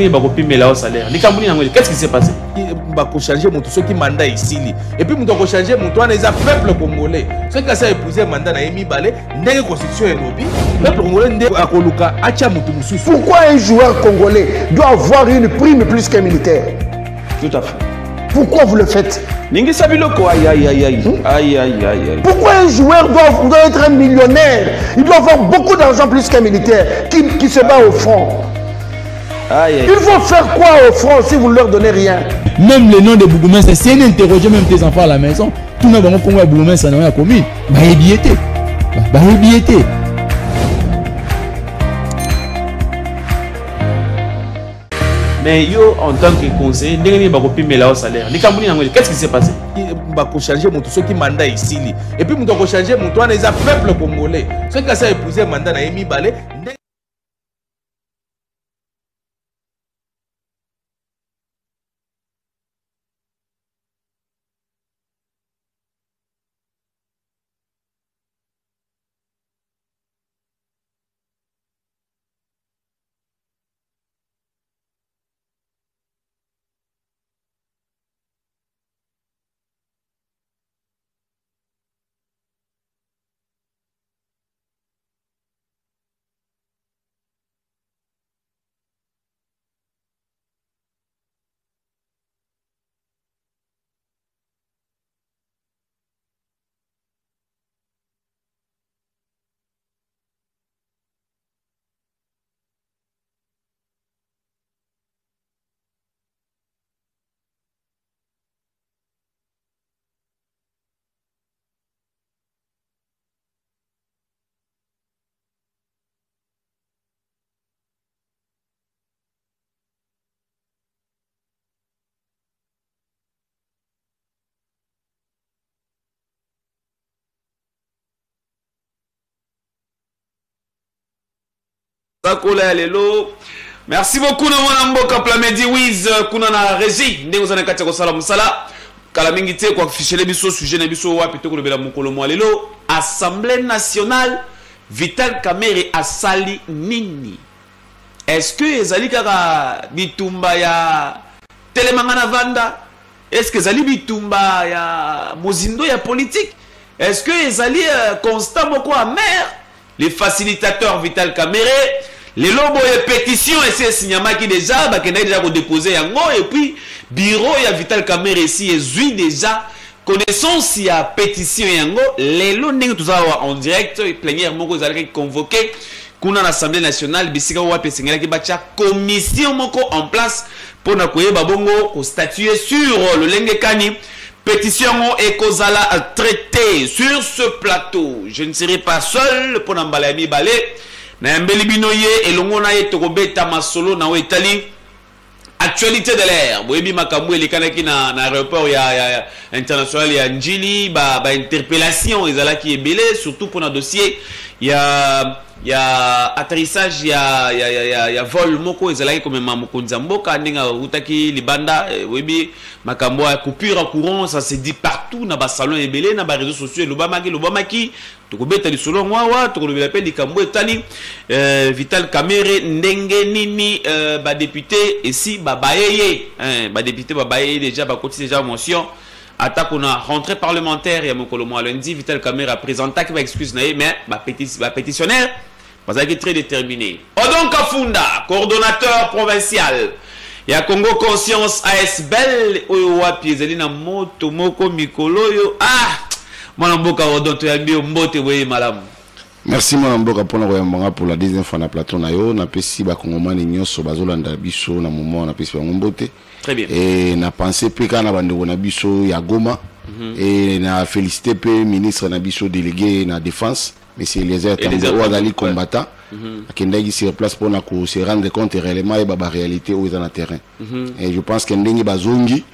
nini bakopimela au salaire likambo nini qu'est-ce qui s'est passé bako changer moto ceux qui mandat ici et puis moto ko changer moto wana eza peuple congolais ceux qui a épousé mandat na yemi balé ndenge constitution et lobby peuple congolais ndenge akoluka acha moto mususu. Pourquoi un joueur congolais doit avoir une prime plus qu'un militaire? Tout à fait. Pourquoi vous le faites? Ningi sabiloko aïe aïe aïe aïe aïe aïe aïe. Pourquoi un joueur doit être un millionnaire? Il doit avoir beaucoup d'argent plus qu'un militaire qui se bat au front. Aïe, aïe. Il faut faire quoi au front si vous ne leur donnez rien? Même le nom de Bougoumès, c'est un interroger même tes enfants à la maison. Tout le monde Congo Bougoumès, ça n'a rien commis. Bah, ébiété. Bah, ébiété. Mais yo, en tant que conseiller, ndenge ba kopimé la au salaire. Likambo nini qu'est-ce qui s'est passé? Bako changer moto ceux qui mandat ici et puis moto ko changer moto wana eza peuple congolais. Ceux qui a épousé mandat na yemi balé. Merci beaucoup na mboka Plamedi Wiz kuna na régie ndenge ozana kati ko sala musala kala mingi te kwa fichele biso sujet na biso wapi to ko lobela mukolo mwa lelo Assemblée nationale Vital Kamerhe asali nini? Est-ce que ezali kaka bitumba ya telemangana vanda? Est-ce que ezali bitumba ya mozindo ya politique? Est-ce que ezali constat moko amer? Les facilitateurs Vital Kamerhe les lobos et pétition et c'est signama qui déjà bah qui déjà déposé yango et puis bureau ya Vital Kamerhe ici et déjà connaissance ya pétition yango les lots ndenge tout ça en direct plénière moko zalaki convoqué kuna l'Assemblée nationale bisika wa pesengela ki bacha commission moko en place pour na koyeba bongo ko statuer sur le lengekani pétition et kozala traité sur ce plateau. Je ne serai pas seul pour n'emballer balé. Na mbeli binoye elongo na ye tokobeta masolo na wetali actualité de l'air. Boyebi makambo elikanaki na aéroport ya international ya Njili ba interpellation ezalaki ebele surtout pour un dossier ya atterrissage ya vol moko ezalaki comme mamokonzi mboka ndinga utaki libanda webi makambo ya coupure à courant ça se dit partout na ba salon ebele na ba réseaux sociaux lobamaki tokobeta lisolo ngwawa tokolobela pe likambo etali Vital Kamerhe ndenge nini ba député ici babayeye ba député babayeye déjà ba côté déjà motion attaque on a rentrée parlementaire et à mon colomo lundi Vital Kamerhe a présenté qui va excuse mais ba pétitionnaire parce qu'il est très déterminé. Odon Kafunda, coordonnateur provincial. Il y a Congo Conscience ASBL. Oyowa Piezeli na moto moko mikolo yo. Ah, mon amboka Odon to yabi mbote weye malam. Merci mon amboka pour la deuxième fois na plateau na yo na pesi ba kongomani nyoso bazolanda biso na moment na pesi ba mbote. Très bien. Et na pensé pe kana bandeko na biso ya Goma et na félicité pe ministre na biso délégué na défense. Monsieur Eliezer Tambo Adali combattant qui sur place pour se rendre compte réellement de la réalité où ils sont dans le terrain. Et je pense que Ndengi Bazongi,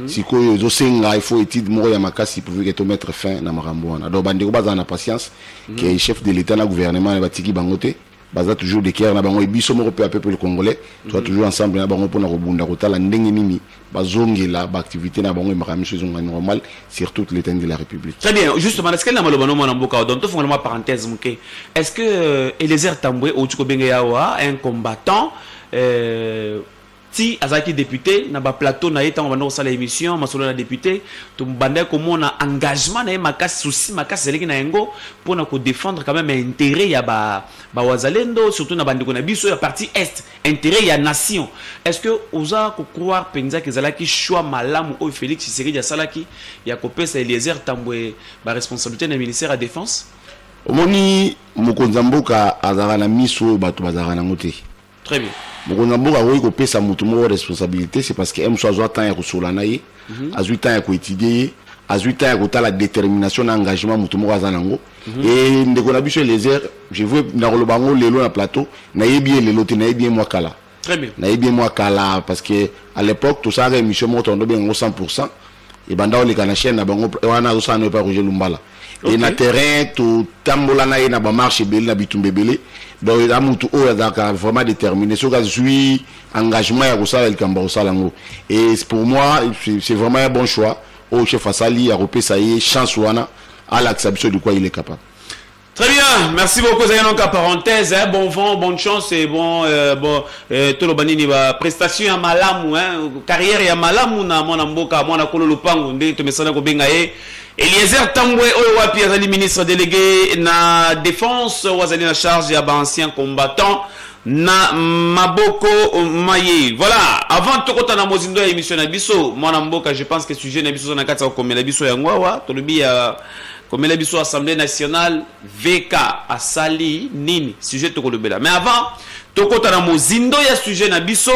si il faut étude Moya Makasi pour mettre fin à Marambouana. Donc, Bandeko Bazana patience, qui est chef de l'État, le gouvernement, Batiki Bangote. Baza toujours des guerres na bango biso moko pe peuple congolais toi toujours ensemble na bango pona robunda kotala ndenge nini bazongi la activité na bango makami chose normal sur toute l'étendue de la République. Très bien, justement est-ce que la malobano mona mboka donc faut vraiment parenthèse mké est-ce que Eliezer Tambwe Otiko Bengeyawa un combattant ti azaki député na ba plateau na yeta on va sala émission masolo na député to mbanda ko mona engagement na makasi souci makasi zeleki na yango pour na ko défendre quand même intérêt ya ba wazalendo surtout na bandiko na biso ya partie est intérêt ya nation. Est-ce que oza ko croire penza que zalaki choix malamu o Félix Tshisekedi ya salaki ya ko pesa Eliezer Tambwe ba responsabilité na ministère à défense? Omoni mokonzamboka azara na miso bato bazara na ngote. Très bien. Mokonzamboka oyi ko pesa mutu mo responsabilité c'est parce que M soit temps ya ko solana ye, a 8 ans ya ko étudier, a 8 ans ya ko ta la détermination na engagement mutu mo azanango. Et ndeko na biso Eliezer, je veux na rolobango lelo na plateau, na yebi lelo te na yebi moi kala. Très bien. Na yebi moi kala parce que à l'époque tout ça émission mo tondo bien 100%. Et banda ole kana chaîne na bango wana zo sana pa Roger Lumbala. Et na terrain tout tambola na na ba marché belé na bitumbe belé donc la mutu o ya daka vraiment déterminé so ka suis engagement ya ko sala el kamba salango et pour moi c'est vraiment un bon choix au chef Asali a repé ça y chance wana à l'acceptation de quoi il est capable. Très bien, merci beaucoup. Zayano en parenthèse, hein, bon vent, bonne chance et bon tolo banini ba prestation ya malamu hein, carrière ya malamu na mona mboka mona kolo lupango nde to mesana ko benga e Eliezer Tambwe oyo wapi azali ministre délégué na défense wazali na charge ya ba ancien combattant na maboko maye. Voilà, avant to kota na mozindo ya émission na biso mona mboka, je pense que sujet na biso na kata ko komela biso ya ngwawa to lubi ya comme la biso Assemblée nationale VK asali nini sujet to kolobela. Mais avant to kota na mozindo ya sujet na biso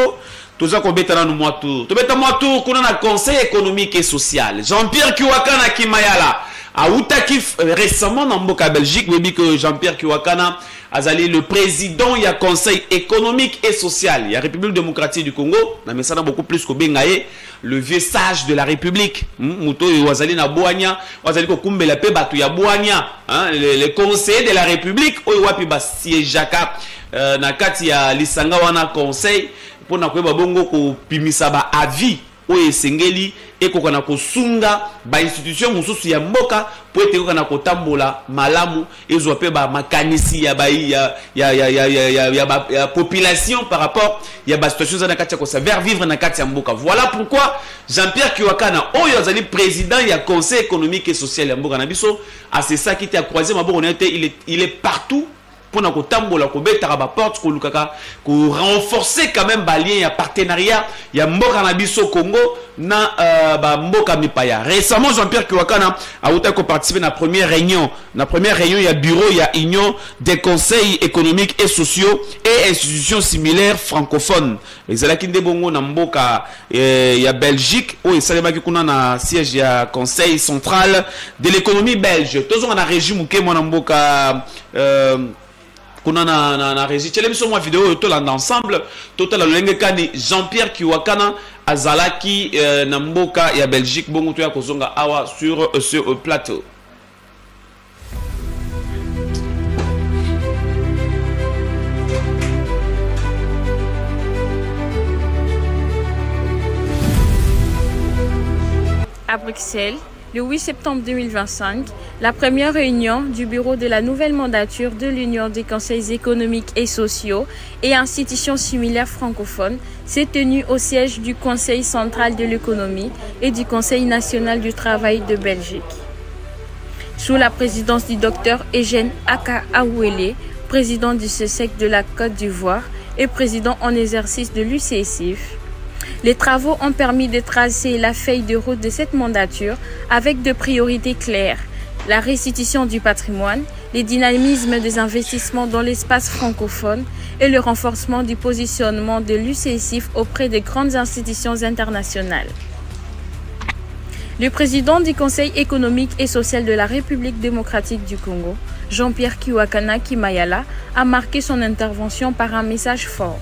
toza ko beta na mo tour. To beta mo tour kuna na conseil économique et social. Jean-Pierre Kiwakana Kimayala a outaki récemment dans mboka Belgique, mais que Jean-Pierre Kiwakana azali le président ya conseil économique et social ya République démocratique du Congo na mesana beaucoup plus ko bengaye le vieux sage de la République muto wazali na boanya wazali ko kumbela pe batu ya boanya hein les conseillers de la République oyo wapi ba sièjaka na kati ya lisanga wana conseil pour na koyeba bongo ko pimisa ba avis oyo esengeli ekokana kosunga ba institution mususu ya mboka po ete ekokana kotambola malamu ezwa pe ba makanisi ya ba ya population par rapport ya ba situation za na kati ya ko savoir vivre na kati ya mboka. Voilà pourquoi Jean-Pierre Kiwakana oyo azali président ya conseil économique et social ya mboka na biso a c'est ça qui était à croiser maboko na été il est partout pour na kotambola ko betaka ba porte ko lukaka ko renforcer quand même ba lien ya partenariat ya mboka na biso Congo na ba mboka mipaya. Récemment Jean-Pierre Kiwakana a outa ko participer na première réunion ya bureau ya union des conseils économiques et sociaux et institutions similaires francophones. Ezalaki nde bongo na mboka ya Belgique o esalemaki kuna na siège ya conseil central de l'économie belge. Tozo na régime ke mona mboka kuna na régie tele biso moi vidéo to landa ensemble total lolenge kani Jean-Pierre Kiwakana azalaki na mboka ya Belgique bongo to ya kozonga awa sur ce plateau. À Bruxelles, le 8 septembre 2025, la première réunion du bureau de la nouvelle mandature de l'Union des conseils économiques et sociaux et institutions similaires francophones s'est tenue au siège du Conseil central de l'économie et du Conseil national du travail de Belgique. Sous la présidence du docteur Eugène Aka Awele, président du CESEC de la Côte d'Ivoire et président en exercice de l'UCSIF, les travaux ont permis de tracer la feuille de route de cette mandature avec deux priorités claires: la restitution du patrimoine, le dynamisme des investissements dans l'espace francophone et le renforcement du positionnement de l'UCSIF auprès des grandes institutions internationales. Le président du Conseil économique et social de la République démocratique du Congo, Jean-Pierre Kiwakana Kimayala, a marqué son intervention par un message fort.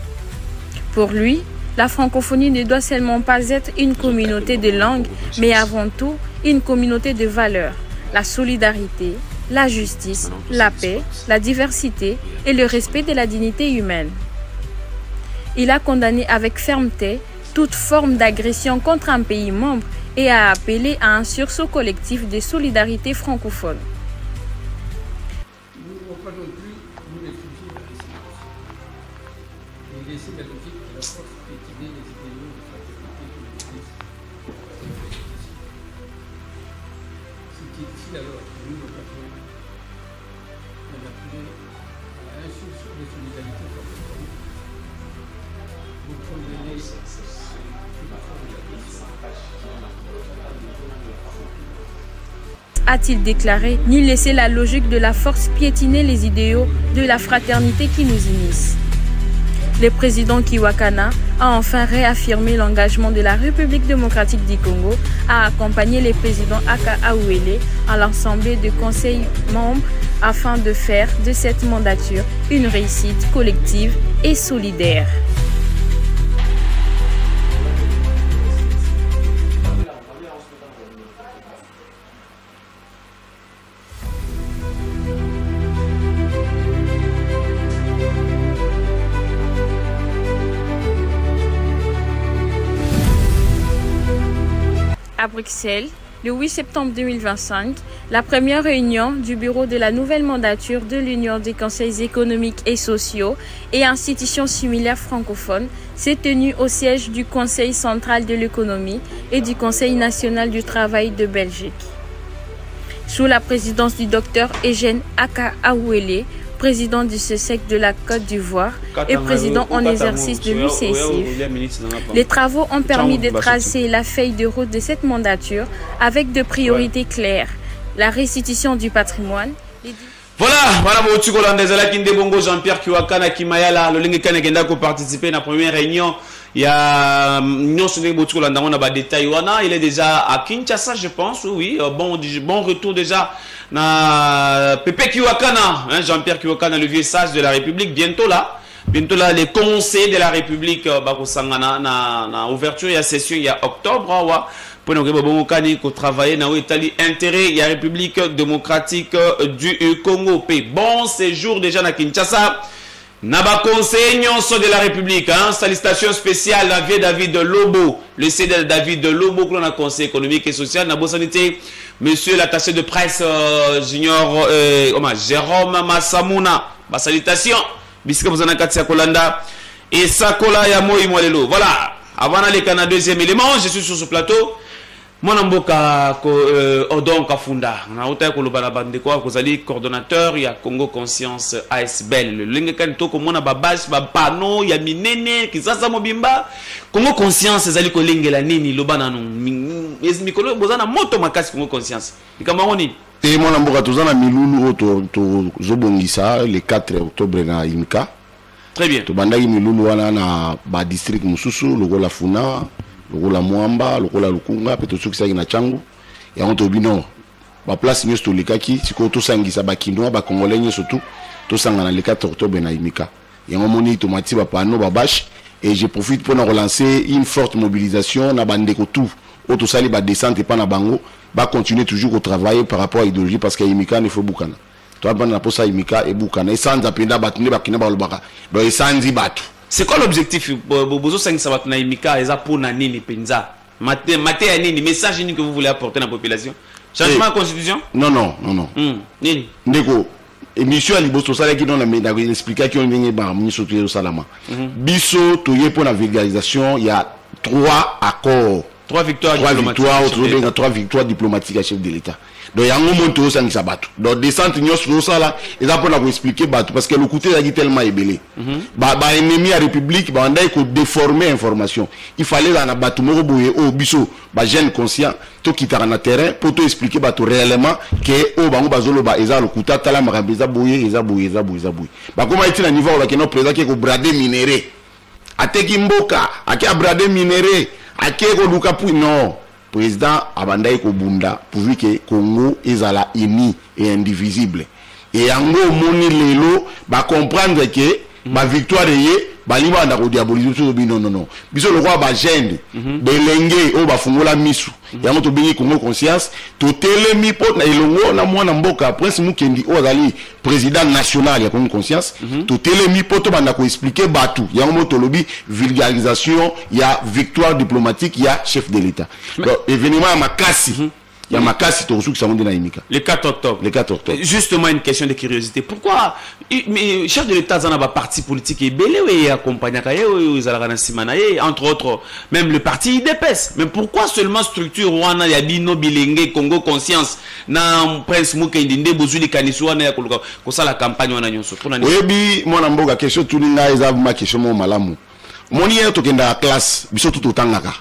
Pour lui, la francophonie ne doit seulement pas être une communauté de langues, mais avant tout une communauté de valeurs, la solidarité, la justice, la paix, la diversité et le respect de la dignité humaine. Il a condamné avec fermeté toute forme d'agression contre un pays membre et a appelé à un sursaut collectif de solidarité francophone. a-t-il déclaré, ni laisser la logique de la force piétiner les idéaux de la fraternité qui nous unissent. Le président Kiwakana a enfin réaffirmé l'engagement de la République démocratique du Congo à accompagner le président Aka Awele à l'Assemblée de conseil membres afin de faire de cette mandature une réussite collective et solidaire. À Bruxelles, le 8 septembre 2025, la première réunion du bureau de la nouvelle mandature de l'Union des conseils économiques et sociaux et institutions similaires francophones s'est tenue au siège du Conseil central de l'économie et du Conseil national du travail de Belgique. Sous la présidence du Dr Eugène Aka Awele, président du CESEC de la Côte d'Ivoire et président en exercice de l'UCSIF. Les travaux ont permis de tracer la feuille de route de cette mandature avec de priorités claires. La restitution du patrimoine. Voilà, Jean-Pierre Kiwakana Kimayala, le Lingekane Genda qui participer à la première réunion. Il y a il est déjà à Kinshasa, je pense, oui. Bon retour déjà. Pepe Kiwakana, hein, Jean-Pierre Kiwakana, le vieux sage de la République, bientôt là, les conseils de la République, na ouverture, il y a session, il y a octobre, pour nous travailler dans l'intérêt, il y a République démocratique du Congo. Bon séjour déjà à Kinshasa. Naba conseil de la République, hein, salutation spéciale à vieux David Lobo, le CD David Lobo, que l'on a conseil économique et social, Nabo Sanité, monsieur l'attaché de presse junior Jérôme Massamuna, ma salutation, bisque vous en avez Katia Kolanda, et Sakola Yamoy Moalelo. Voilà, avant d'aller à deuxième élément, je suis sur ce plateau. Mon amboka Odon Kafunda, na ota ko lobana bande ko kozali coordonnateur ya Congo Conscience ASBL. Le linge kanto ko mona babage ba pano ya minene kisasa mobimba Congo Conscience ezali ko lingela nini lobana no mikolo bozana moto makasi Congo Conscience. Nikamba ngoni et mon amboka tozana milulu oto to zobongisa le 4 octobre na Imika. Très bien. To bandaki milulu wana na ba district mususu lokola Funa lokola Mwamba, lokola Lukunga, pe to sukisaki na Changu. Ya on to bino ba place nyoso to lekaki, siko to sangisa ba kindoa ba congolais nyoso tout, to sangana le 4 octobre na Imika. Ya moni to mati ba pano ba bash et je profite pour relancer une forte mobilisation na bandeko tout. Auto sali ba descente pa na bango, ba continuer toujours au travail par rapport à l'idéologie parce que Imika ne faut bukana. To ba na posa Imika et bukana et sans apenda batune ba kina ba lobaka. Do e sanzi batu. C'est quoi l'objectif? Bozo 5 sabat na Imika eza pour na nini penza? Mate ya nini message que vous voulez apporter à la population? Changement de constitution? Non. Nini? Ndeko émission à Liboso Sala qui donne la expliquer qui on vient par ministre de Salama. Biso toyé pour la vulgarisation, il y a 3 accords. 3 victoires diplomatiques à chef de l'État. Donc il y a un moment où ça s'abattu. Donc descente nous ça là, et ça pour nous expliquer parce que le côté là tellement ébélé. Ennemi à République, on a déformer information. Il fallait dans la bâtiment au biso, jeune conscient, tout qui t'a na terrain pour te expliquer réellement que au bango bazolo ba eza le côté tala marabeza boye eza boye. Comment est-il à niveau là que nos président qui ko brader minéré. Ateki mboka, aki brader minéré. Akeko Lukapu non président abandai ko bunda pourvu que Congo ezala uni et indivisible et yango moni lelo ba comprendre que ba victoire yé ba liba na ko diaboliser so non biso le roi ba gende belenge o ba fungola misu yango to bengi Congo Conscience to telemi pot na elongo na mwana mboka prince Mukendi o zali président national ya Congo Conscience to telemi pot ba na ko expliquer batu yango moto lobi vulgarisation ya victoire diplomatique ya chef de l'État donc événement à Makassi il y a Makassi to qui s'amende na Imika le 4 octobre. Justement une question de curiosité. Pourquoi mais chef de l'État zana ba parti politique et belé et accompagner entre autres même le parti IDPS. Mais pourquoi seulement structure wana ya bino bilenge Congo Conscience na prince Mukendi nde bozuli kanisu wana ya koluka ko sala campagne wana nyonso. Oui, moi na mboka question tuninga eza ma question mo malamu. Moni to kenda classe biso tout otangaka.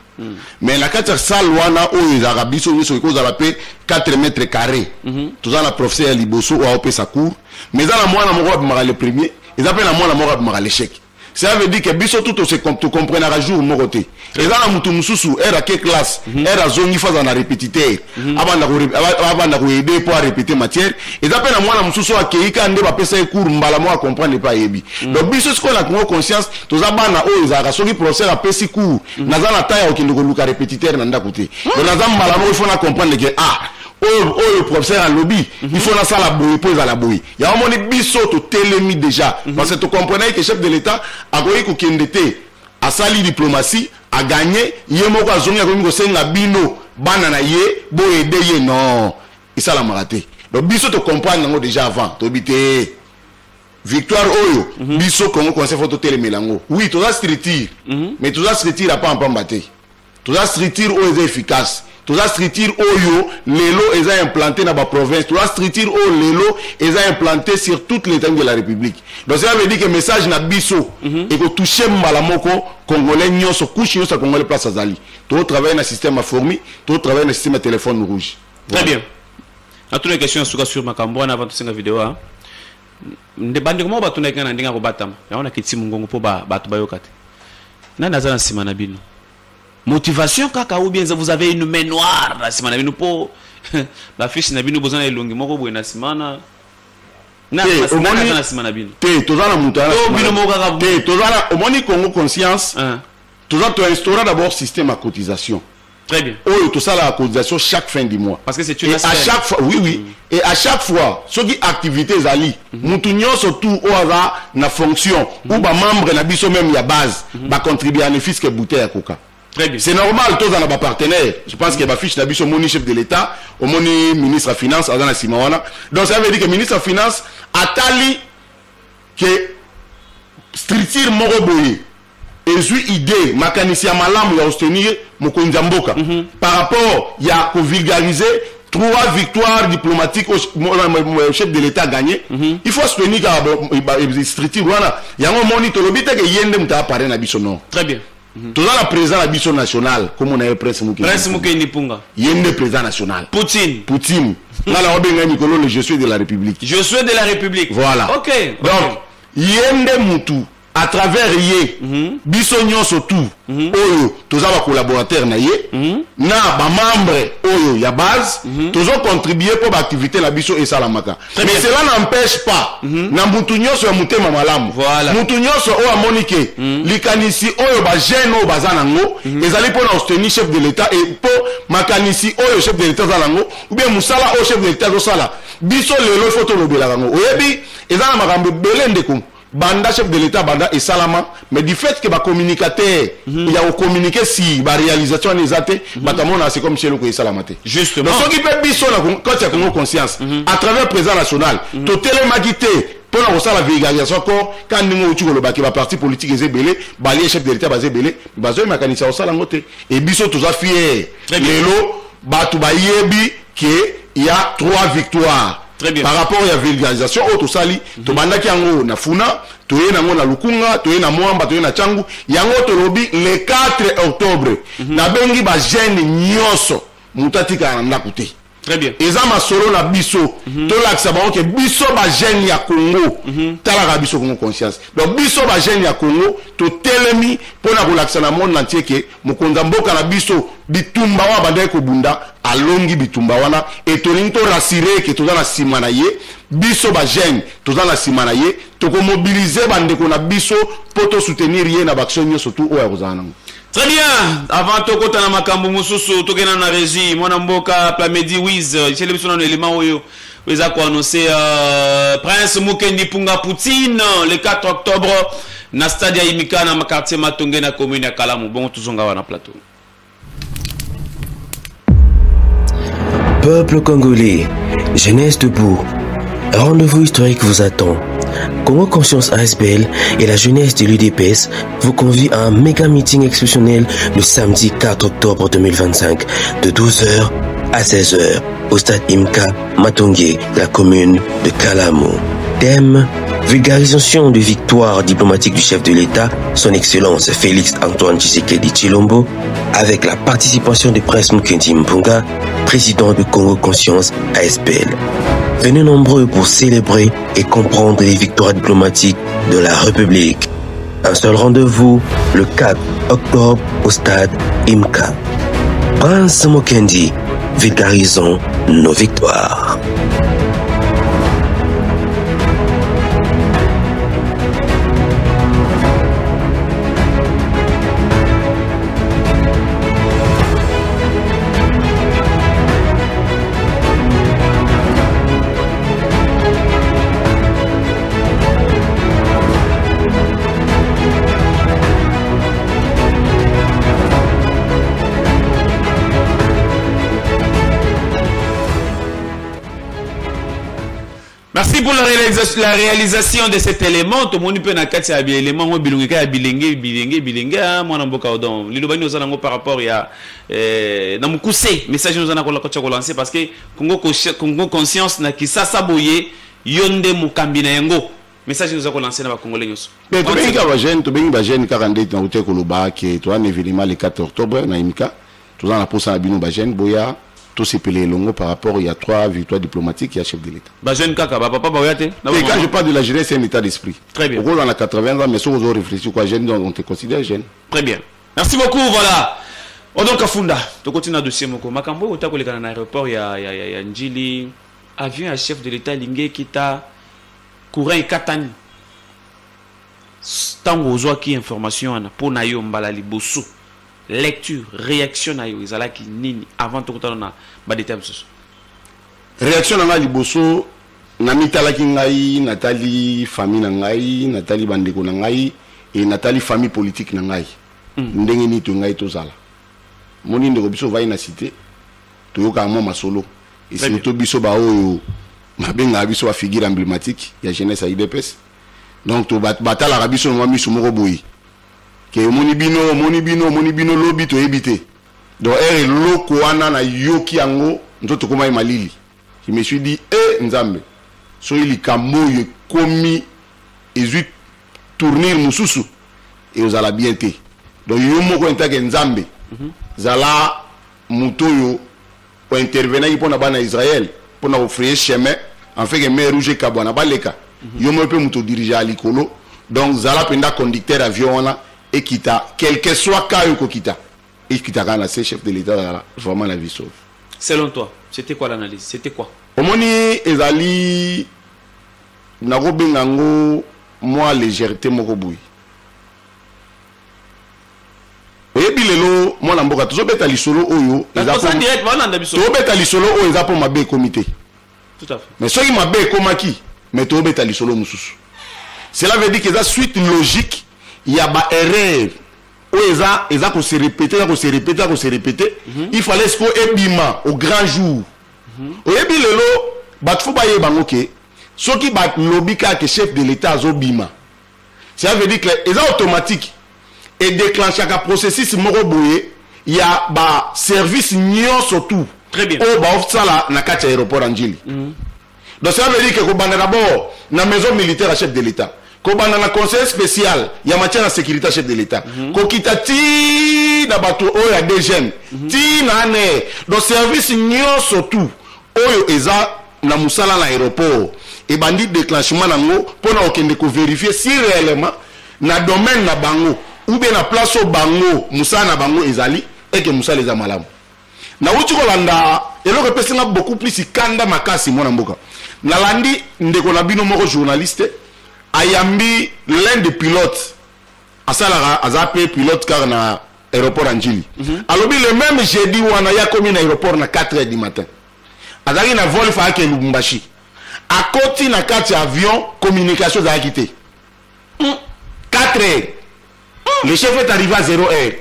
Mais la 4 salle wana o les arabiso so ko za la paix 4 mètres carrés. Tout ça la professeur Liboso ou a sa cour. Mais ça la moi na mo le premier, ils appellent la moi la mo l'échec. Ça veut dire que biso tout se comprendre à jour mon côté. Et là la mutu mususu era quelle classe, era zone phase na répétiteur. Avant de aider pour répéter matière. Ils appellent la moi la mususu a keika nde ba pesa cours mbala mo comprendre pas yebi. Donc biso ce qu'on a conscience, tous abana o za soki professeur a pesi cours. Na za na taille okinde ko luka répétiteur na ndakote. Donc na za mbala mo il faut na comprendre que le professeur en lobby, il faut la salle à bouillir, pose à la bouillie. Il y a un moment biso to télémi déjà. Parce que tu comprenais que le chef de l'État a gagné à sali diplomatie, a gagné, il y a un zone a gagné à bino, banana ye, bo ede ye, non. Il ça la maraté. Donc biso to comprendre déjà avant. To bité victoire oyo, biso Congo conseil photo télémi lango. Oui, tout ça structure. Mais tout ça structure a pas en pambaté. Tout ça structure oyo est efficace. Tout ça structure oyo lelo est implanté dans la province. Tout ça structure oyo lelo est implanté sur toute l'étendue de la République. Donc ça veut dire que le message na biso et que toucher malamoko congolais nyonso couche nyonso congolais place azali. Tout travailler dans système à fourmi, tout travailler dans système à téléphone rouge. Très bien. À toutes les questions sur Makambo avant de cette vidéo hein. Ndebandi comment batuna kana ndinga ko batama. Yaona kiti mungongo po batu bayokate. Na nazana simana bino. Motivation kaka ou bien vous avez une main noire la simana bino po la fiche na bino bozana elongi moko boye na simana na simana bino te tozana mutana bino moko kaka te tozana omoni Congo conscience tozana to instaurer d'abord système à cotisation. Très bien. Oh, tout ça la cotisation chaque fin du mois. Parce que c'est une et à chaque fois, oui. Et à chaque fois, ceux qui activités ali, moutounion surtout au hasard na fonction ou ba membre na biso même ya base, ba contribuer à bénéfice que bouteille à coca. Très bien. C'est normal, tous en a partenaire. Je pense que ma fiche n'a au moni chef de l'État, au moni ministre de la Finance, à la Simawana. Donc ça veut dire que le ministre de la Finance a tali que structure moroboye. Et j'ai idée, ma canisia malam ya soutenir mon konzamboka. Par rapport, il y a vulgariser 3 victoires diplomatiques au chef de l'État gagné. Il faut soutenir la structure. Il y a un monitorobite que yende mta paré na biso non. Très bien. Tout ça, la président de la mission nationale, comme on a eu Prince Mouké. Prince Mouké Nipunga. Il y a un président national. Poutine. Là, la Robin Nicolo, le je suis de la République. Je suis de la République. Voilà. Ok. Donc, il y a un Moutou. À travers yé, bisognon surtout, oyo, tous les collaborateurs na yé, na ba membre oyo ya base, tous ont contribué pour l'activité la biso et salamaka. Mais cela n'empêche pas, na moutounyo sur mouté mamalamu. Voilà. Moutounyo sur oyo monike, likanisi oyo ba jeune oyo bazanango, les allés pour soutenir chef de l'État et pour makanisi oyo chef de l'État zanango, ou bien moussala oyo chef de l'État zosala. Biso lelo photo lobela rango. Oyebi, ezana makambo belende kum. Banda chef de l'État banda et salama mais du fait que ba communicateur il y a au communiquer si ba réalisation les até batamona c'est comme chez le ko salamate justement donc ce qui peut biso na quand il y a conscience à travers président national to télémagité pour la vulgarisation quand nous tu le baki ba parti politique ezebele ba les chef de l'État basé belé bazo makanisa au salangote et biso tous a fier lelo ba tu ba yebi que il y a 3 victoires. Par rapport à la vulgarisation, au Tosali, to bandaki yango na funa, to ye nango na lukunga, to ye na mwamba, to ye na changu, yango to lobi le 4 octobre. Na bengi ba jeune nyonso, mutatika na nakute. Très bien. Eza masolo na biso, to laksa ba que biso ba jeune ya Congo, talaka biso Congo conscience. Donc biso ba jeune ya Congo, to telemi pour na kolaksa na monde entier que mokonza mboka na biso bitumba wa bandai ko bunda alongi bitumba wana et to linto rassurer que to na simana ye biso ba jeune to na simana ye to ko mobiliser bande ko na biso pour to soutenir ye na baction surtout o ya kozana. Très bien. Avant to kota na makambo mususu to kena na régie mwana mboka Plamedi Wiz chez les biso na élément oyo weza ko annoncer Prince Mouké Nipunga Poutine le 4 octobre na stade ya Imika na quartier Matonge na commune ya Kalamu. Bon tuzonga wana plateau. Peuple congolais, jeunesse debout, un rendez-vous historique vous attend. Congo Conscience ASBL et la jeunesse de l'UDPS vous convient à un méga meeting exceptionnel le samedi 4 octobre 2025 de 12h à 16h au stade Imka Matonge, la commune de Kalamu. Thème: vulgarisation de victoire diplomatique du chef de l'État, son Excellence Félix Antoine Tshisekedi Tshilombo, avec la participation de Prince Mukendi Mpunga, président de Congo Conscience ASBL. Venez nombreux pour célébrer et comprendre les victoires diplomatiques de la République. Un seul rendez-vous, le 4 octobre au stade IMCA. Prince Mukendi, vulgarisons nos victoires. Merci pour la réalisation de cet élément. Tout le monde peut n'accéder à l'élément. Moi, bilingue, moi, n'importe quoi. Donc, les lobanies nous en par rapport à dans mon coussé message nous en a qu'on lancé parce que Congo Conscience n'a qui ça saboyer yonde mukambina yango. Message nous a lancé dans le Congolais. Mais tu bien jeune 42 dans le Koloba qui est un événement le 4 octobre na Imika. Tout ça on a posé à bino jeune boya. Tout s'est pelé longo par rapport il y a 3 victoires diplomatiques il y a chef de l'État. Jeune kaka, papa boyate. Quand je parle de la jeunesse, c'est un état d'esprit. Très bien. Au on a 80 ans, mais si vous avez réfléchi quoi jeune, on te considère jeune. Très bien. Merci beaucoup, voilà. Odon Kafunda, tu continues à dossier moko. Makambo ota ko lekana na aéroport ya Njili, avion à chef de l'État lingé kita courant katani. Tango ozwa ki information ana po na yo mbala liboso. Lecture, réaction à yo ezalaki nini avant tout temps na ba détail so. Réaction na liboso na mitalaki ngai Nathalie famille na ngai Nathalie bandeko na ngai et Nathalie famille politique na ngai. Ndenge ni to ngai to zala. Moni ndeko biso vai na cité to yoka mo masolo et surtout biso ba oyo mabenga biso ba figure emblématique ya jeunesse à IDPS. Donc to batala biso mo miso moko boyi. Que moni bino lobi to ebité. Donc er loko wana na yoki yango nzoto koma malili. Je me suis dit nzambe so ili kamoyo komi ezuit tournir mususu et aux ala bien té. Donc yo moko entake nzambe zala mutoyo pour intervenir pour na bana Israël pour na offrir chemin en fait que mer rouge kabwana baleka. Yo mo pe muto diriger à likolo. Donc zala penda conducteur avion wana et quitta, quel que soit Kayo Kokita, et quitta quand c'est chef de l'État, vraiment la vie sauve. Selon toi, c'était quoi l'analyse? C'était quoi? Omoni ezali nagobe ngango moi légèreté moko boui. Oyebi lelo moi na mboka tozo beta lisolo oyo ezapo direct wana ndabiso. To beta lisolo oyo ezapo mabe comité. Tout à fait. Mais soki mabe komaki, mais to beta lisolo mususu. Cela veut dire que ça suite logique. Il y a des erreurs où ils ont se répéter, il fallait ce qu'on ébima au grand jour. Au début, le lot, faut pas y bangoke. Ce qui bat lobby que chef de l'État a bima. Ça veut dire que les automatique et déclencher un processus moroboué, il y a des services nions surtout. Très bien. Au bas ça là, na kacha aéroport Anjili. Donc ça veut dire que qu'on d'abord na maison militaire à chef de l'État. Kobana na conseil spécial ya matière de sécurité chef de l'État kokita ti na bato oyo ya DGM ti na ne do service nyonso tout oyo eza na musala na aéroport et bandit déclenchement nango pona okende ko vérifier si réellement na domaine na bango ou bien na place au bango musala na bango ezali et que musala eza malamu na uti ko landa eloko pesinga beaucoup plus kanda makasi mona mboka na landi ndeko na bino moko journaliste ayambi l'un des pilotes asalara azape pilote car na aéroport Anjili alobi le même jeudi wana ya komi na aéroport na 4h du matin azali na vol fa ke Lubumbashi akoti na kati avion communication za quitté 4h le chef est arrivé à 0h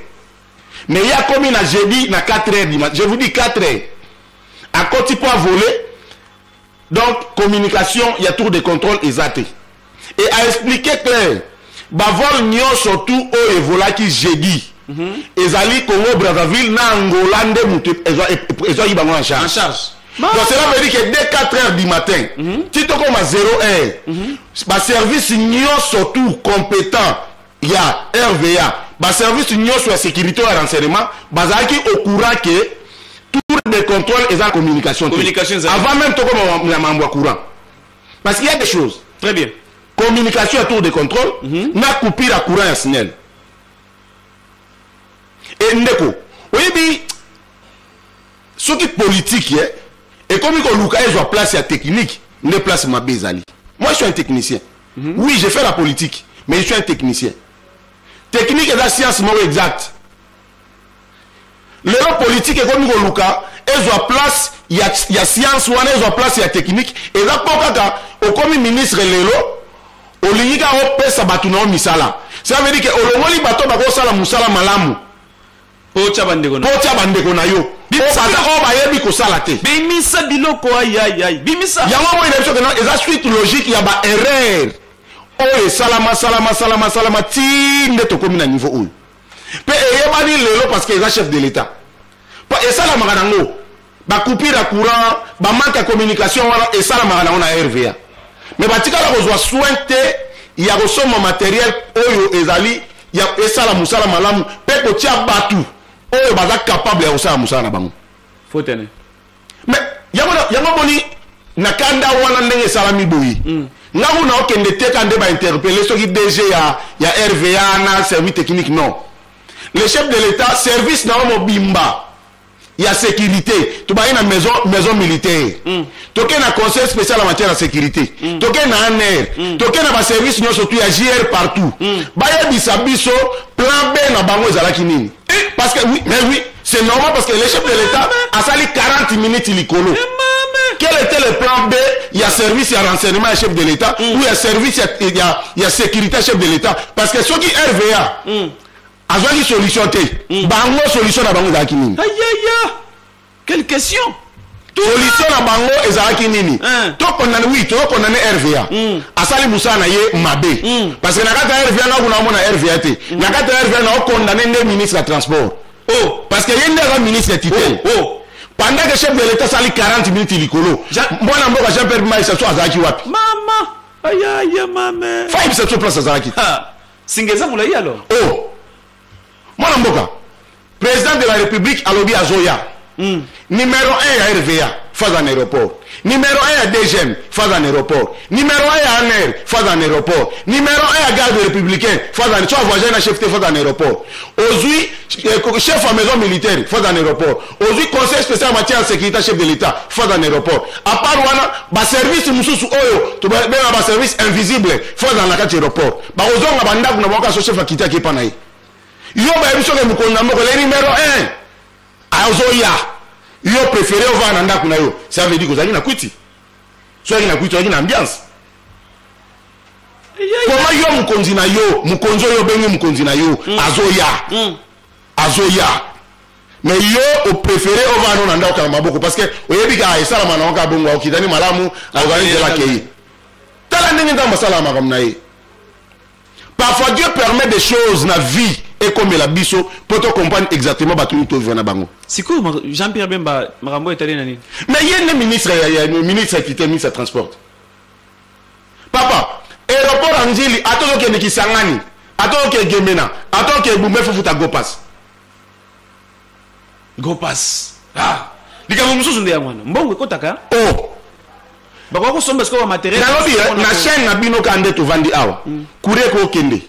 mais ya komi na jeudi na 4h du matin je vous dis 4h akoti pour voler donc communication il y a tour de contrôle exact. Et a expliqué clair, bavol nyon surtout au evola qui jeudi. Ezali Congo Brazzaville na Angola nde mutu ezo yibango en charge. Donc cela veut dire que dès 4h du matin, si tu comme à 0h, ba service nyon surtout compétent, il y a RVA, ba service nyonso ya sécurité et renseignement bazalaki au courant que tour de contrôle et la communication avant même to comme la mambo courant parce qu'il y a des choses très bien communication à tour de contrôle na coupure à courant ya signal et ndeko oyebi ce qui politique et comme il y a place à technique ne place ma bezali moi je suis un technicien oui j'ai fait la politique mais je suis un technicien technique et la science moi exact le politique et comme il y a place il y a science ou il y a place il y a technique et là pour comme ministre lelo au liga au pesa batuna misala ça veut dire que au longoli bato bako sala musala malamu pocha bandeko na yo bimisa o bayebi ko sala te bimisa biloko ay bimisa yango mo ile que non eza suite logique ya ba erreur o salama ti ndeto komi na niveau oyo pe eyebani lelo parce que eza chef de l'état pa esala makanango ba coupure à courant ba manque de communication wala esala makanango na RVA mais batikala kozwa soin te ya kosoma matériel oyo ezali ya esala musala malamu pe ko tia batu oyo baza capable ya kosala musala na bango faut tenir mais yango boni nakanda wana ndenge esala miboyi ngaku na okende te kande ba interpeller soki DG ya RVA na service technique non le chef de l'état service na mobimba ya sécurité to ba ina maison militaire toke na conseil spécial en matière de sécurité toke na ANR toke na ba service nyo surtout ya JR partout ba ya bisabiso plan B na bango ezalaki nini parce que oui mais oui c'est normal parce que le chef de l'état a sali 40 minutes likolo quel était le plan B il y a service ya renseignement ya chef de l'état ou il y a service ya sécurité chef de l'état parce que soki RVA azwaki solution te bango solution na bango ezalaki nini quelle question solution na bango ezalaki nini to condamné oui to condamné RVA asali musala na ye mabe parce que na kata RVA na kuna mona RVA te na kata RVA na condamné le ministre de transport parce que yende la ministre titel pendant que chef de l'état sali 40 minutes likolo mwana mboka Jean-Pierre Maïssa so azalaki wapi mama aya mama five cette place azalaki singeza mulai alors mwana mboka président de la république alobi azoya numéro 1 ya RVA phase en aéroport numéro 1 ya DGM phase en aéroport numéro 1 ya ANR phase en aéroport numéro 1 ya garde républicain phase en soit voisin na chef de phase en aéroport aujourd'hui chef à maison militaire phase en aéroport aujourd'hui conseil spécial en matière de sécurité chef de l'état phase en aéroport à part wana ba service mususu oyo to ba service invisible phase en la carte aéroport ba ozonga banda kuna boka so chef akita ki pana yi yo ba biso ke mukonda moko le numéro 1 azoya yo préféré over na ndako na yo ça veut dire que ozali na kwiti so ozali na kwiti ozali na ambiance comment yo mukonzi na yo mukonzo yo bengi mukonzi na yo azoya mais yo o préféré over na ndako na maboko parce que oyebi ka esala mana ka bongo okidani malamu organiser la kei tala ndenge ndamba sala makam na ye parfois Dieu permet des choses na vie et comme la biso pour te comprendre exactement battu to vena bango siko Jean-Pierre Bemba makambo etali nani mais yene ministre qui était ministre de transport papa aéroport Anjili atoko ke nikisangani atoko ke Gemena atoko ke Bumbefu futa go pass likambo mususu nde ya mwana mbongo ekotaka bako ko somba sko matériel na chaîne na bino ka nde to vandi awa courir ko kende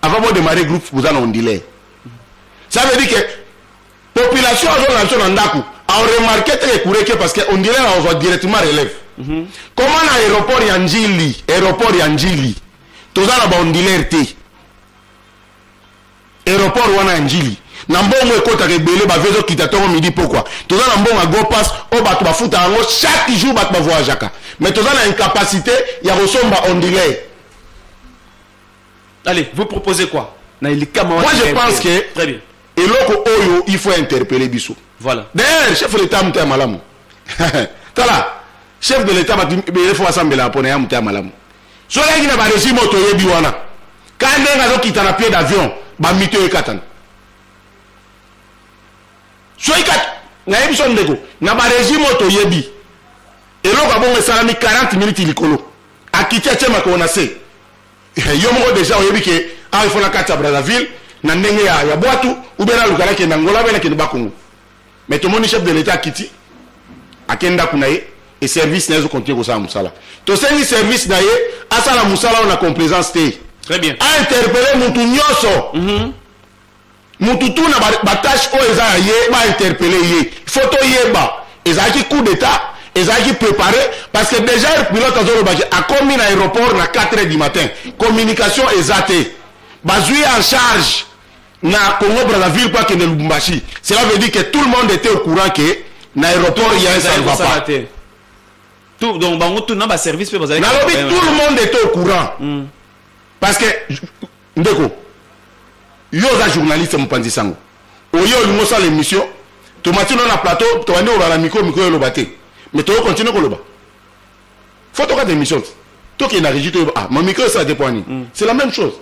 avant de démarrer groupe vous allez on delay ça veut dire que population en ndaku a remarqué que courir parce que on dirait on va directement relève comment na aéroport ya Njili tozala ba on delay te aéroport wana Njili na mbongo ekota ke belé ba vezo kitatongo midi pourquoi tozala mbongo a go pass o bato ba futa ngo chaque jour bato ba voyagaka mais tozala incapacité ya resomba on delay. Allez, vous proposez quoi? Moi je pense que très bien. Et loko oyo il faut interpeller biso. Voilà. D'ailleurs chef de l'état muta malamu. Tala chef de l'état il faut assembler la pona ya muta malamu. So la ngina ba régime to yebi wana. Quand ndenga zo kitana pied d'avion ba mito ekatana. So ikat na yebi son ndeko na ba régime to yebi. Et loko abongo salami 40 minutes likolo. Akitia chema ko na se. Yo mo déjà oyebi ke il faut la carte à Brazzaville na ndenge ya boatu ou bien na lukala ke nangola bena ke bakongo mais tout le monde chef de l'état kiti akenda kunaye et service na zo continuer ko sa musala to sengi service na ye asala musala on a complaisance té très bien a interpeller mutu nyoso mutu tu na ba tâche o eza ye ba interpeller ye photo yeba ezaki coup d'état ezaki préparé parce que déjà le pilote azolo ba a commis na aéroport na 4h du matin communication exacte bazui en charge na Congo Brazzaville pas que de Lubumbashi. Cela veut dire que tout le monde était au courant que na aéroport il y a un ça ne va pas. Tout donc bango tout na ba service pe bazali. Na lobby tout le monde était au courant. Parce que ndeko yo za journaliste Mpanzi Sango. Oyo lu mosa l'émission, tomati na na plateau, to ande o la micro lo baté. Mais to continue ko loba. Faut to ka d'émission. To ki na régie to ah, mon micro ça dépend ni. C'est la même chose.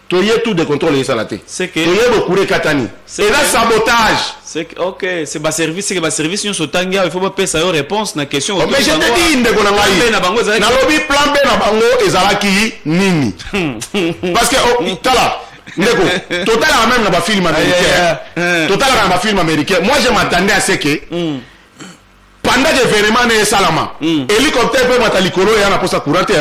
Tu y tout de contrôle et salaté. C'est que. Tu y es beaucoup de katani. Et là sabotage. C'est que ok, c'est bas service, c'est que bas service nous sotanga, il faut pas payer sa réponse na question. Mais je te dis ndeko na ngai. Na lobby plan B na bango ezalaki nini. Parce que tala ndeko, total la même na ba film américain. Total na ba film américain. Moi je m'attendais à ce que pendant que vraiment ne salama. Hélicoptère peut mata likolo ya na posa courante.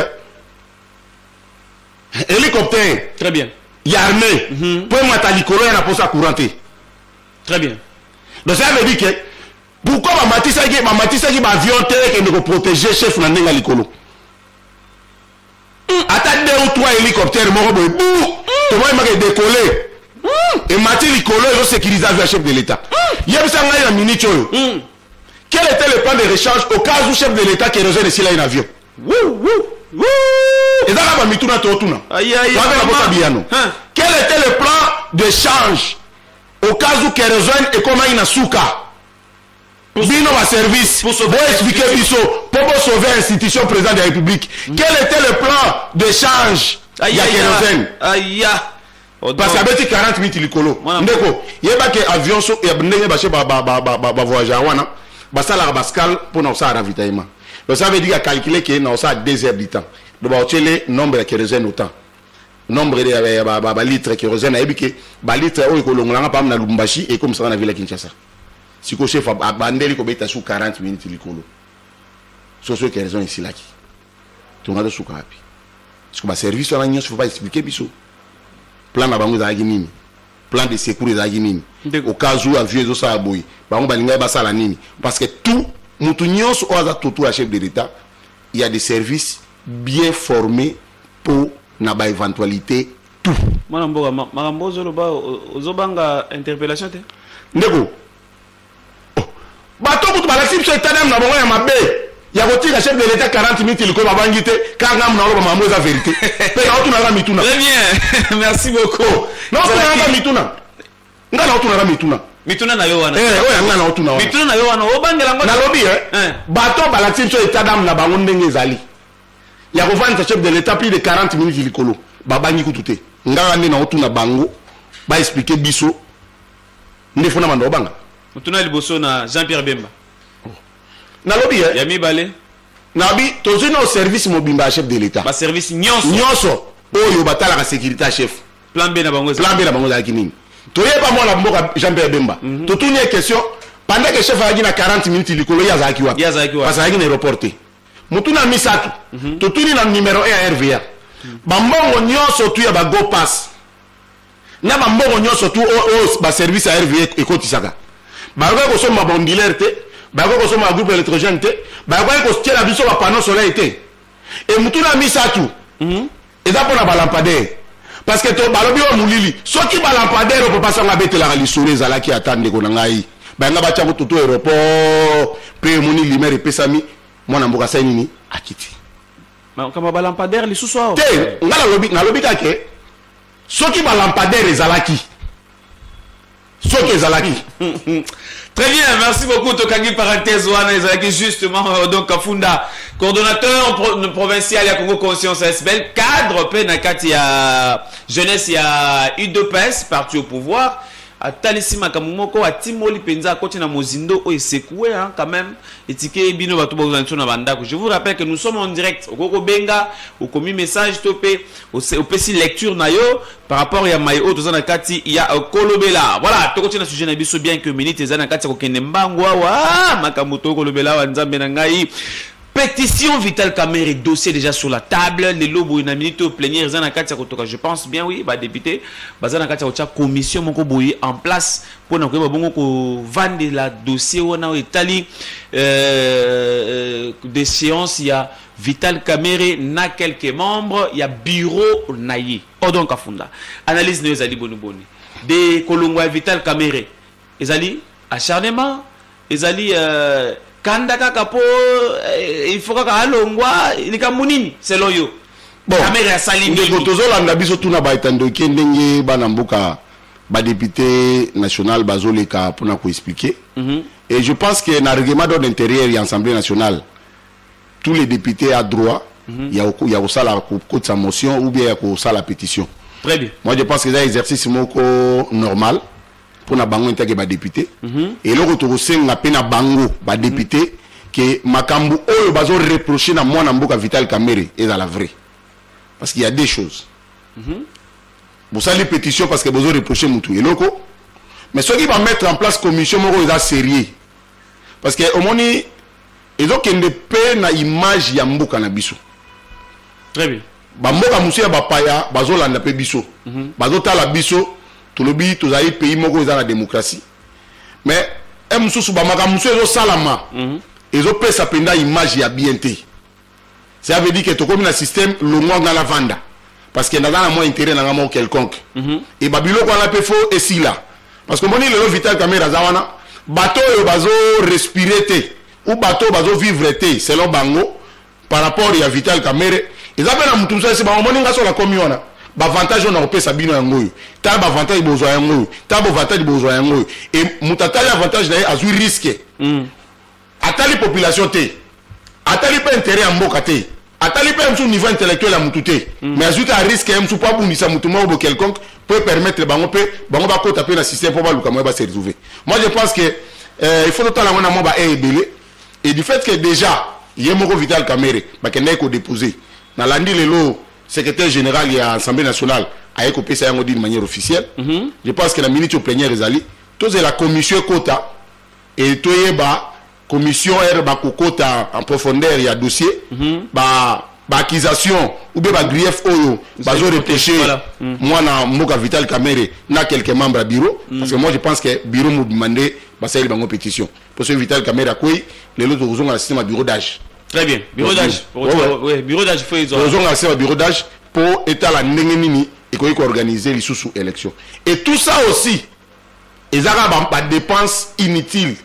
Hélicoptère. Très bien. Yarmé. Pour mater l'icolo, il y a pour ça couranté. Très bien. Donc ça veut dire que pourquoi ma matissa qui avion qui nous protéger chef Nandenga l'icolo. Attends 2 ou 3 hélicoptères, moi bou. Tout le monde m'a décollé. Et mater l'icolo, ils ont sécurisé le chef de l'État. Il y a besoin d'un minute. Quel était le plan de rechange au cas où le chef de l'État qui rejoint ici là un avion? Et dans la mituna totuna. Quel était le plan de change au cas où qu'elle rejoigne et comment il n'a souka? Bino va service pour expliquer pour sauver l'institution président de la République. Quel était le plan de change? Il y a kérosène. Parce qu'il y avait 40 minutes l'icolo. Ndeko, il y a pas que avion so et ndenge baché ba voyageur wana. Basta la bascal pour nous ça ravitaillement. Donc ça veut dire à calculer que nous ça 2 heures du temps. Donc on le nombre de kérosène autant. Nombre de litres de kérosène a ébiqué. Litre au Kolongolanga par na Lubumbashi et comme ça on a vu la Kinshasa. Si le chef a bandé ko beta sous 40 minutes l'icolo. Sur ce kérosène ici là qui. Tu m'as de sous kapi. Parce que ma service on a n'y faut pas expliquer biso. Plan na bango za nini. Plan de secours za nini. Au cas où avion ça a boy. Bango balinga ba sala nini. Parce que tout Moutunios ou tout à chef de l'État, il y a des services bien formés pour n'aba éventualité tout. Marambo zobanga interpellation te. Ndeko. Bato kutu balasi biso etadam na bongo ya mabe. Ya kotika chef de l'État 40 minutes il ko babangite kanga mna roba mambo za vérité. Pe na otu na mituna. Très bien. Merci beaucoup. Non, tu na mituna. Ngana otu na mituna. Mituna na yo wana. Oya ngana otuna wana. Mituna na yo wana obangela ngo. Na lobi bato balati so etadam na bango ndenge ezali. Ya ko vendre chef de l'État plus de 40 minutes likolo. Babangi kututé. Ngana ndi na otuna bango ba expliquer biso. Ndefona mando obanga. Mituna liboso na Jean-Pierre Bemba. Na lobi ya mibale. Nabi tozina au service mobimba chef de l'État. Ba service nyonso. Nyonso oyo batala ka sécurité chef. Plan B na bango. Plan B na bango za kinini. Toye pas moi la mboka Jean-Pierre Bemba. To tourne question pendant que chef a dit na 40 minutes likolo ya zaki wa. Ya zaki wa. Parce que na reporter. Mutuna misatu. To tourne na numéro 1 à RVA. Bambongo nyonso tu ya ba go pass. Na bambongo nyonso tu o ba service à RVA e kotisaka. Ba ko so ma bondiler te, ba ko so ma groupe électrogène te, ba ko tiela biso ba panneau solaire te. Et mutuna misatu. Et da pona ba lampadaire. Parce que to balobi o mulili soki ba lampadaire on peut pas s'en abete la lisole zala ki attendre ko ngai ba nga ba cha ko to aéroport pe moni lumière pe sami mwana mboka sa nini akiti ma kama ba lampadaire li suso te ngala lobi ka ke soki ba lampadaire zalaki soki zalaki. Très bien, merci beaucoup Tokangi parenthèse wana ezalaki justement donc Kafunda coordonnateur provincial ya Congo Conscience SBL cadre pe na kati ya jeunesse ya UDPS parti au pouvoir atalisi makambo moko atimoli penza akoti na mozindo o secoué hein quand même etike bino bato bozanso na bandako. Je vous rappelle que nous sommes en direct okoko benga okomi message topé opesi lecture na yo par rapport ya mayo tozana kati ya kolobela. Voilà, tokoti na sujet na biso bien que minute ezana kati ko kende mbango wa makambo to kolobela wa nzambe na ngai. Pétition Vital Kamerhe, dossier déjà sur la table. Les lobos une minute au plénière, je pense bien oui, bah député, bah ça n'a qu'à commission mon coboy en place pour nous bon vendre la dossier on a Italie des séances il y a Vital Kamerhe na quelques membres, il y a bureau naïe. Oh donc afunda. Analyse nous ali boni boni. Des Kolongwa Vital Kamerhe. Ezali acharnement, ezali Kandaka kapo il faut que alongwa likamunini selon yo. Bon, Kamerhe asali ndeko tozolanda biso tuna baitando kendenge bana mboka ba député national bazoleka pour ko expliquer. Et je pense que dans le règlement d'ordre intérieur et l'Assemblée nationale tous les députés à droit il y a aussi la côte sa motion ou bien il y a la pétition. Très bien. Moi je pense que c'est un exercice moko normal pour na bango intègre ba député et le retour c'est na pena bango ba député que makambu oyo bazo reprocher na mwana mboka Vital Kamerhe est dans la vraie parce qu'il y a des choses vous savez les pétitions parce que vous reprocher mutu et loko mais ceux qui va mettre en place commission moko est sérieux parce que au moni ils ont qu'une paix na image ya mboka na biso. Très bien. Ba mboka musu ya ba paya bazo landa pe biso bazo tala biso tout le pays tous les pays moko dans la démocratie mais mususu ba maka musu ezo salama ezo pesa penda image ya bienté ça veut dire que to comme un système le moi dans la vanda parce que dans la moi intérêt dans moi quelconque et babilo ko la pe fo et si là parce que moni le Vital Kamerhe zawana bateau yo bazo respirer té ou bateau bazo vivre té selon bango par rapport à Vital Kamerhe ils appellent à mutusa c'est ba moni ngaso la commune avantage on a repé sabino yangoyo ta avantage bozo yangoyo ta avantage bozo yangoyo et mutatali avantage d'ailleurs azui risque atali population te atali pas intérêt en mboka te atali pas un niveau intellectuel à mututé mais azui ta risque un sous pas bunisa mutuma ou quelconque peut permettre bango ba ko taper le système pour ba lukamwe ba se retrouver. Moi je pense que il faut notamment on a mo ba ebele et du fait que déjà yemoko Vital Kamerhe ba kende ko déposer na landi lelo secrétaire général de l'Assemblée nationale a coupé ça d'une manière officielle. Je pense que la minute au plénière est tous la commission quota et tout la commission quota en profondeur il y a dossier accusation ou bien grief oyo bazo reprocher moi na mboka Vital Kamerhe na quelques membres à bureau parce que moi je pense que bureau m'a demandé ça il bango pétition parce que Vital Kamerhe a quoi les autres ont un système à bureau d'âge. Très bien. Bureau d'âge. Oui, bureau d'âge faut ils ont accès au bureau d'âge pour état la ndengenini et qu'on organiser les sous élections. Et tout ça aussi ils ont pas dépenses inutiles.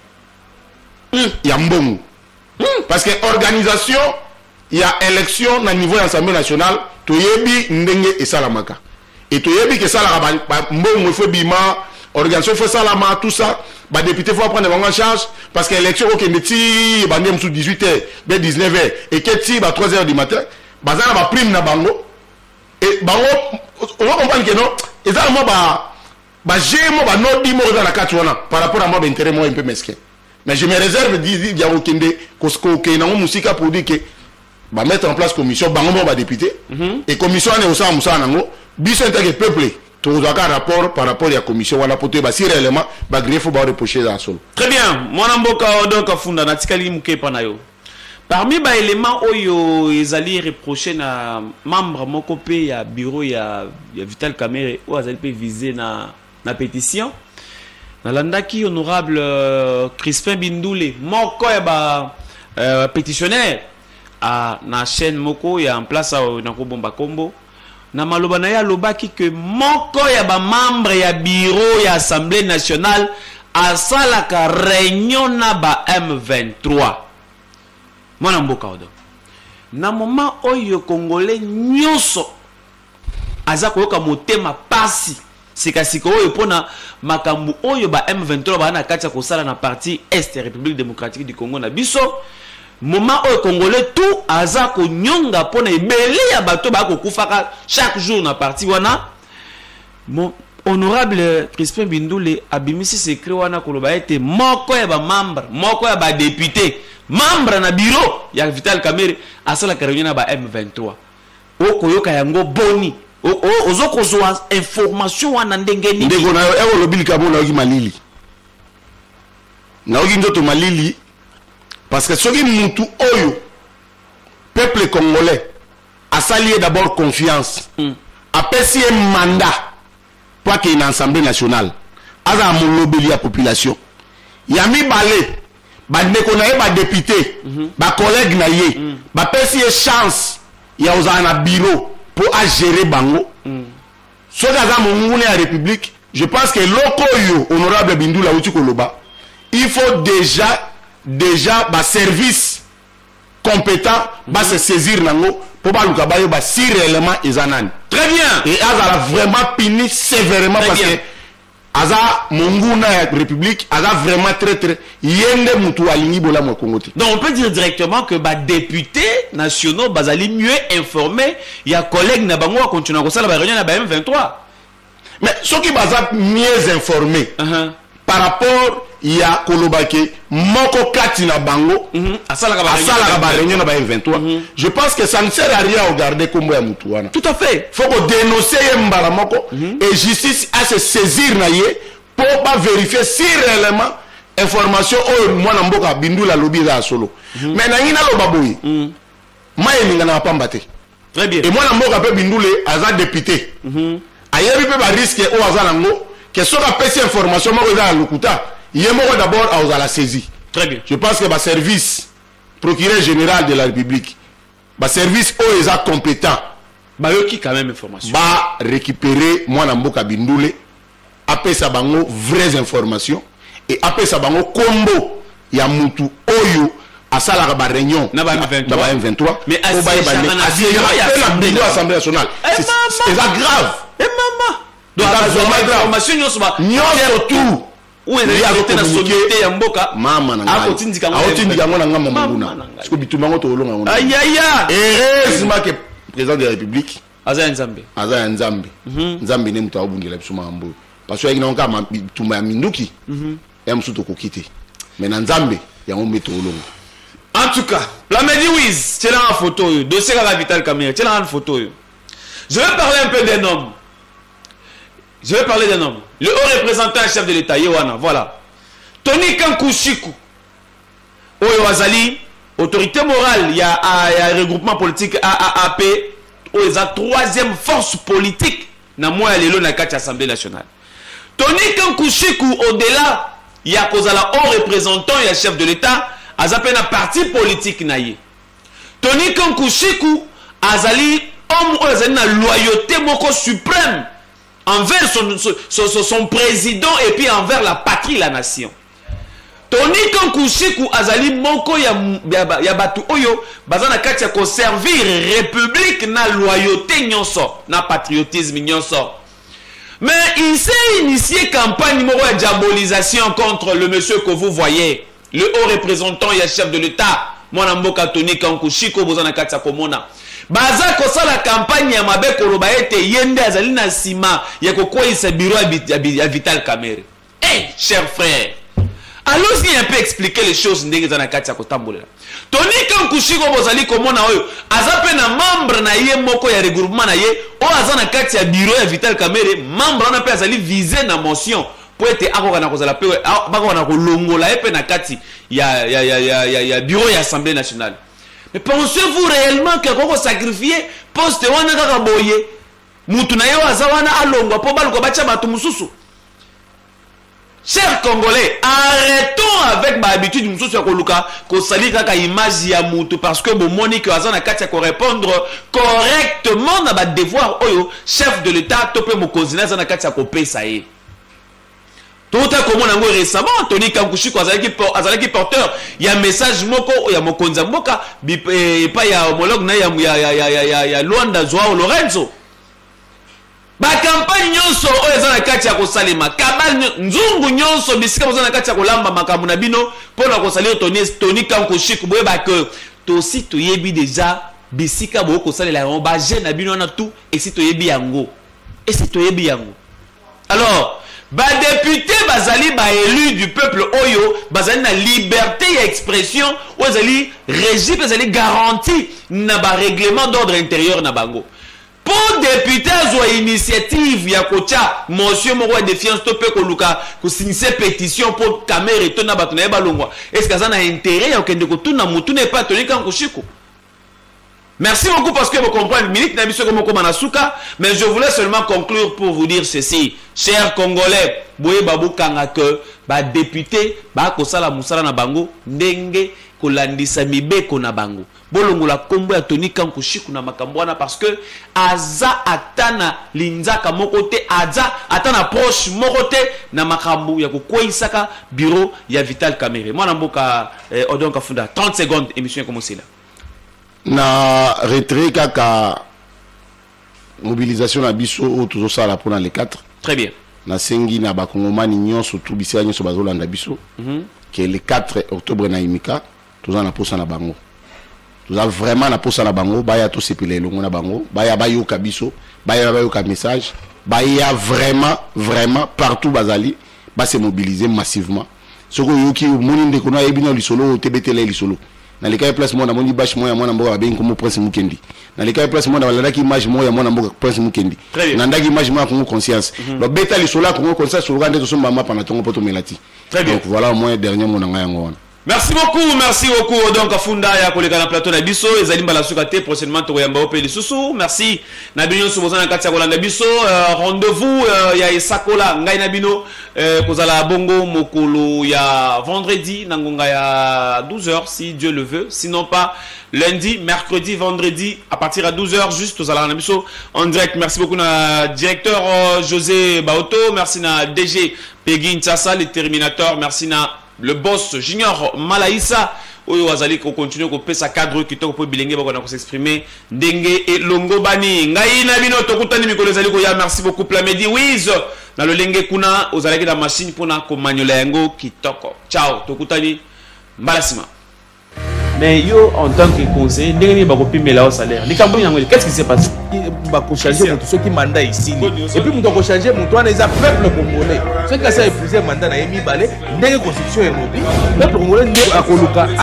Il y a mbongo. Parce que organisation il y a élection na niveau de l'Assemblée nationale to yebi ndenge et salamaka. Et to yebi que ça la mbongo faut bima organisation faut salama tout ça. Les députés faut prendre en charge parce que l'élection au Kennedy bandem sous 18h dès 19h et Keti à 3h du matin bazana ba prime na bango et bango on va comprendre que non et ça moi ba gémo ba no di mo dans la carte par rapport à moi d'intérêt moi un peu mesquin mais je me réserve dire ya okende kosko ke na musika pour dire que ba mettre en place commission bango ba député et commission ne osa musa nango biso intérêt peuple tout rapport par rapport à la commission wala pote ba si réellement ba greffe ba reprocher dans sol. Très bien, mwana mboka donc afunda na tikali muke pana yo. Parmi ba éléments oyo ezali reprocher na membre moko pe ya bureau ya Vital Kamerhe ou azali pe viser na pétition. Na landaki honorable Crispin Bindoule moko ya ba pétitionnaire à na chaîne moko ya en place na ko bomba kombo. Na maloba na ya lobaki que moko ya ba membre ya bureau ya Assemblée nationale asalaka réunion na ba M23 mwana mboka odo na moment oyo congolais nyonso aza koyoka motema pasi sikasiko oyo pona makambu oyo ba M23 ba na kati ya kosala na parti Est République démocratique du Congo na biso moment oyo congolais tout aza ko nyonga pona ebele ya bato ba ko kufaka chaque jour na parti wana honorable Crispin Bindoule abimisi secret wana koloba ete moko ya ba membre moko ya ba député membre na bureau ya Vital Kamerhe asala réunion na ba M23 okoyoka yango boni ozokozwa information wana ndenge nini ndeko na yo lobili kabo na yoki malili na yoki ndoto malili parce que soki mutu oyo peuple congolais a sali d'abord confiance apesi un mandat pour qu'il y ait une assemblée nationale aza mon lobeli ya population ya mibale ba ndeko na ye ba député ba collègue na ye ba pesi chance ya ozana na bureau pour à gérer bango so kaza mongune ya république je pense que loko yo honorable Bindoula uti koloba il faut déjà ba service compétent va se saisir nango pour ba luka ba yo ba si réellement ezanani très bien et azala vraiment puni sévèrement très parce bien. que aza monguna ya république aza vraiment très yende mutu alingi bola mo Congo. Donc on peut dire directement que les députés nationaux bazali mieux informés, il y a collègues na bango continuer à la réunion na M23. Mais ceux qui baza mieux informés par rapport il y a kolobake moko kati na bango asala ka réunion na M23. Je pense que ça ne sert à rien à regarder comme ya mutu wana. Tout à fait. Faut qu'on dénoncer mbala moko et justice à se saisir na ye pour pas vérifier si réellement information o mwana mboka Bindoula lobby za solo. Mais na ngina lo baboyi. Maye ninga na pambate. Très bien. Et mwana mboka pe Bindoule aza député. Ayebi pe ba risque o aza nango que soka pesi information moko za lokuta. Yemoko d'abord a la saisie. Très bien. Je pense que le service procureur général de la République, le service où ils sont compétents, Bayoki quand même information. va récupérer moi Mboka Bindoule, après ça bango vraies informations et après ça bango combo ya mutu oyo à sala ba réunion na ba M23 mais à l'Assemblée nationale. C'est grave. Et maman. Donc la information surtout où est la solidarité ya mboka mama na ngai akotindika ngo na ngamba manguna siko bitumba ngo to olonga ngo aïe aïe heureusement que président de la République aza nzambe nzambe ne mutu abungela biso mambo parce que ina onka bitumba ya minduki ya msuto kokite mais na nzambe yango meto olonga. En tout cas Plamedi Wiz c'est là en photo dossier la Vital Kamerhe c'est là en photo. Je vais parler un peu d'un homme. Je vais parler d'un homme. Le haut représentant chef de l'État, Yohana, voilà. Tony Kankushiku. Oyo Azali, autorité morale, il y a un regroupement politique AAP, où il y a troisième force politique, na moi lelo na kati Assemblée nationale. Tony Kankushiku, au-delà, il y a kozala haut représentant, il y a chef de l'État, azapena un parti politique naïe. Tony Kankushiku, Azali, homme où Azali na loyauté moko suprême envers son président et puis envers la patrie, la nation. Tony Kankushiku azali moko ya batu oyo bazana kati ya ko servir république na loyauté nyonso na patriotisme nyonso. Mais il s'est initié campagne moko ya diabolisation contre le monsieur que vous voyez, le haut représentant et chef de l'État, mwana mboka Tony Kankushiku bazana kati ya komona. Baza kosala campagne ya mabe koloba ete yende azali na sima ya kokwisa bureau ya Vital Kamerhe. Eh, cher frère, allons-y un peu expliquer les choses ndenge za na kati ya kotambolela. Tony Kankushiku bozali komona oyo azape na membre na ye moko ya regroupement na ye o aza na kati ya bureau ya Vital Kamerhe, membre na pe azali visé na motion pour ete akoka na kozala pe bako na kolongola epe na kati ya bureau ya Assemblée nationale. Mais pensez-vous réellement que koko sacrifier poste wana kaka boye mutu na yo azawana alongwa po baluko bacha batu mususu? Chers Congolais, arrêtons avec ma habitude mususu ya koluka ko sali kaka image ya mutu parce que bon monique azana kati ko répondre correctement na ba devoir oyo chef de l'État topé mokonzi na azana kati ko pesa ye. Tout à comme on a récemment, Tony Kankushiku azalaki porteur, il y a un message moko, il y a mokonza mboka, pas ya homologue na ya Luanda Joao Lorenzo. Ba campagne nyonso oyo ezana kati ya kosalema, kabal nzungu nyonso bisika bozana kati ya kolamba makambo na bino pona kosalia Tony Kankushiku boye ba que to si to yebi déjà bisika bo kosalela ba jeune na bino na tout et si to yebi yango. Et si to yebi yango. Alors, ba député bazali ba élu du peuple oyo bazali na liberté d'expression ou bazali régie bazali garantie na ba règlement d'ordre intérieur na bango. Pour député azwa initiative ya kocha motion moko de défiance to pe ko luka ko signer pétition pour caméra to na bato na balongwa. Est-ce que ça na intérêt ya okende ko tuna mutu ne pas toni kan ko shiko? Merci beaucoup parce que vous comprenez, mais je voulais seulement conclure pour vous dire ceci. Chers Congolais, boye babu kanga que ba député ba kosala musala na bango ndenge kolandisa mibeko na bango. Bolongo la kombo ya Tony Kankushiku na makambwana parce que aza atana linzaka mokote aza atana proche mokote na makambu ya kokweisaka bureau ya Vital Kamerhe. Moi na mboka Odon Kafunda 30 secondes émission commencé là. Na retrait kaka mobilisation na biso o toujours ça là pour dans les 4. Très bien. Na sengi na bakongomani nyonso tout bisia nyonso bazolanda biso. Que le 4 octobre na Imika toujours na posa na bango. Toujours vraiment na posa na bango baya to sepele longo na bango baya bayoka biso baya bayoka message baya vraiment partout bazali ba se mobiliser massivement. Soko yoki moni ndeko na yebina lisolo tebetele lisolo. Na leka place mona moni bash moya mwana mboka ben comme prince Mukendi na leka place mona balandaki image moya mwana mboka prince Mukendi na ndaki image moya Congo conscience lo beta li sola Congo conscience sur gande to somba mapa na tongo poto melati. Très bien. Donc voilà au moins dernier mona nga yango wana. Merci beaucoup donc Funda ya koleka na plateau na biso ezali mbala suka te prochainement to yamba ope lisusu. Merci na bino soboza na kati ya kolanda biso rendez-vous ya esakola ngai na bino kozala bongo mokolo ya vendredi na ngonga ya 12h si Dieu le veut, sinon pas lundi, mercredi, vendredi à partir à 12h juste kozala na biso en direct. Merci beaucoup na directeur José Baoto, merci na DG Peggy Ntsasa le Terminator, merci na le boss Junior Malaïsa oyo wazali ko continuer ko pesa cadre kitoko po bilenge bako na ko s'exprimer ndenge et longo bani ngai na bino tokutani mikolo ezali ko ya. Merci beaucoup Plamedi Wiz na lo lenge kuna ozalaki na machine pona ko manyola yango kitoko. Ciao tokutani mbalasima. Mais yo en tant que conseiller ndenge bako pimela au salaire likambo yango qu'est-ce qui s'est passé? Bako changer mutu ceux qui mandat ici et puis mutu ko changer mutu wana eza peuple congolais ceux qui a épuisé mandat na yemi balé ndenge constitution et peuple congolais ndenge akoluka